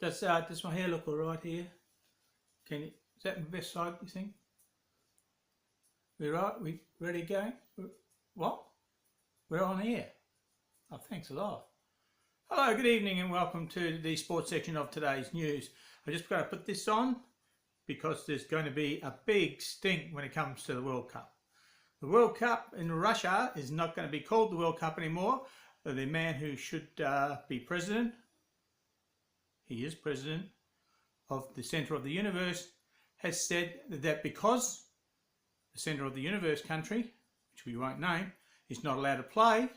Does my hair look all right here? Is that the best side, you think? We right? We ready to go? What? We're on air. Oh, thanks a lot. Hello, good evening and welcome to the sports section of today's news. I just got to put this on because there's going to be a big stink when it comes to the World Cup. The World Cup in Russia is not going to be called the World Cup anymore. The man who should be president, he is president of the Centre of the Universe, has said that because the Centre of the Universe country, which we won't name, is not allowed to play,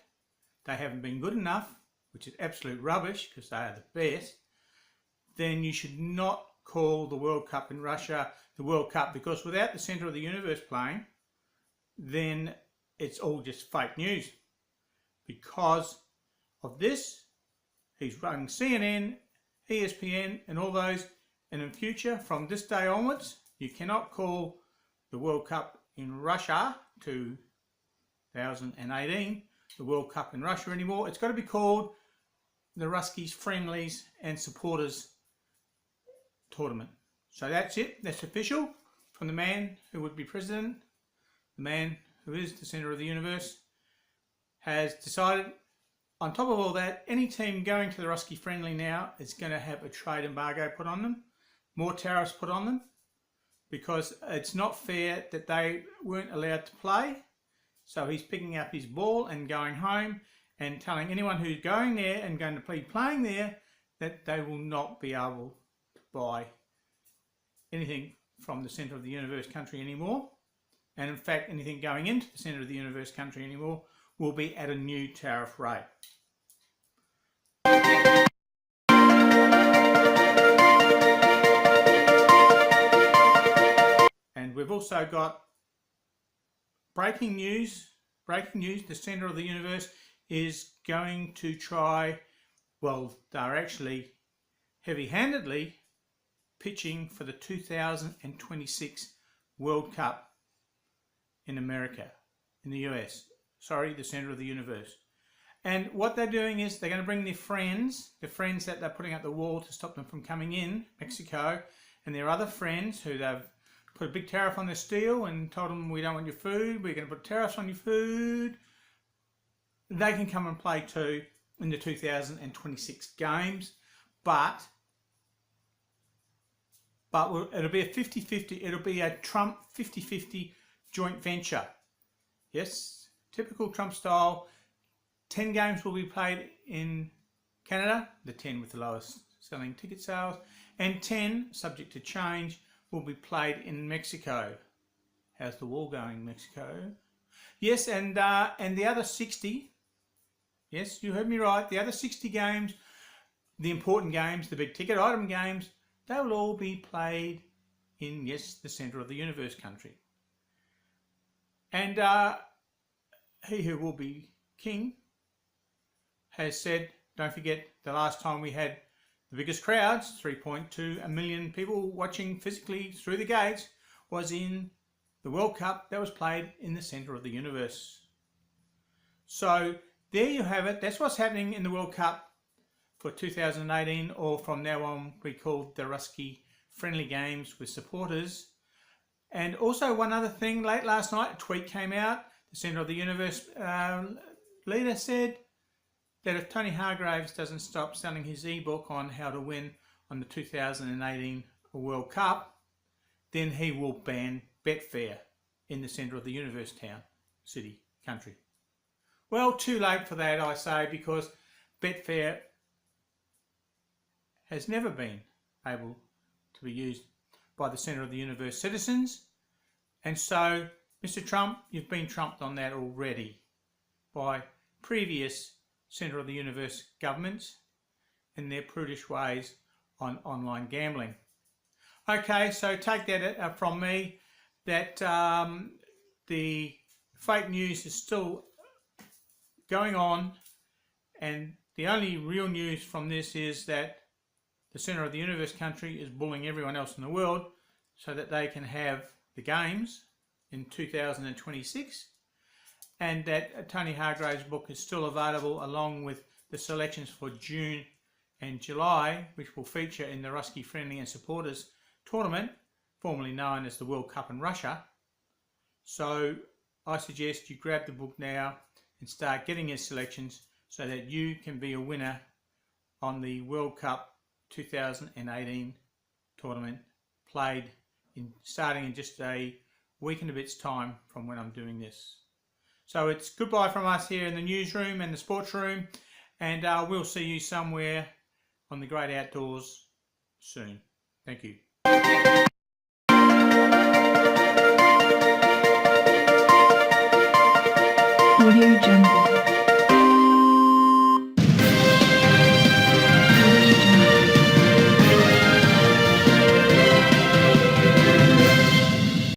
they haven't been good enough, which is absolute rubbish because they are the best, then you should not call the World Cup in Russia the World Cup, because without the Centre of the Universe playing, then it's all just fake news. Because of this, he's running CNN, ESPN and all those, and in future, from this day onwards, you cannot call the World Cup in Russia 2018 the World Cup in Russia anymore. It's got to be called the Ruskies Friendlies and Supporters Tournament. So that's it. That's official from the man who would be president. The man who is the centre of the universe has decided, on top of all that, any team going to the Rusky Friendly now is going to have a trade embargo put on them, more tariffs put on them, because it's not fair that they weren't allowed to play. So he's picking up his ball and going home and telling anyone who's going there and going to be playing there that they will not be able to buy anything from the Centre of the Universe country anymore. And in fact, anything going into the Centre of the Universe country anymore will be at a new tariff rate. And we've also got breaking news, the Centre of the Universe is going to try, well, they're actually heavy-handedly pitching for the 2026 World Cup in America, in the US. Sorry, the Centre of the Universe. And what they're doing is they're going to bring their friends, the friends that they're putting up the wall to stop them from coming in, Mexico, and their other friends who they've put a big tariff on their steel and told them, we don't want your food, we're going to put tariffs on your food. They can come and play too in the 2026 games, but it'll be a 50-50, it'll be a Trump 50-50 joint venture. Yes, typical Trump style. 10 games will be played in Canada, the 10 with the lowest selling ticket sales, and 10, subject to change, will be played in Mexico. How's the wall going, Mexico? Yes, and the other 60, yes, you heard me right, the other 60 games, the important games, the big ticket item games, they will all be played in, yes, the Centre of the Universe country. And he who will be king has said, don't forget the last time we had the biggest crowds, 3.2 million people watching physically through the gates, was in the World Cup that was played in the Centre of the Universe. So there you have it. That's what's happening in the World Cup for 2018, or from now on we call the Rusky Friendly Games with supporters. And also one other thing, late last night a tweet came out. The Centre of the Universe leader said that if Tony Hargraves doesn't stop selling his ebook on how to win on the 2018 World Cup, then he will ban Betfair in the Centre of the Universe town, city, country. Well, too late for that, I say, because Betfair has never been able to be used by the Centre of the Universe citizens. And so, Mr. Trump, you've been trumped on that already by previous Centre of the Universe governments and their prudish ways on online gambling. Okay, so take that from me that the fake news is still going on, and the only real news from this is that the Centre of the Universe country is bullying everyone else in the world so that they can have the games in 2026. And that Tony Hargraves' book is still available along with the selections for June and July, which will feature in the Ruski Friendly and Supporters Tournament, formerly known as the World Cup in Russia. So I suggest you grab the book now and start getting your selections so that you can be a winner on the World Cup 2018 tournament, played starting in just a week and a bit's time from when I'm doing this. So it's goodbye from us here in the newsroom and the sports room, and we'll see you somewhere on the great outdoors soon. Thank you. Audio Jungle.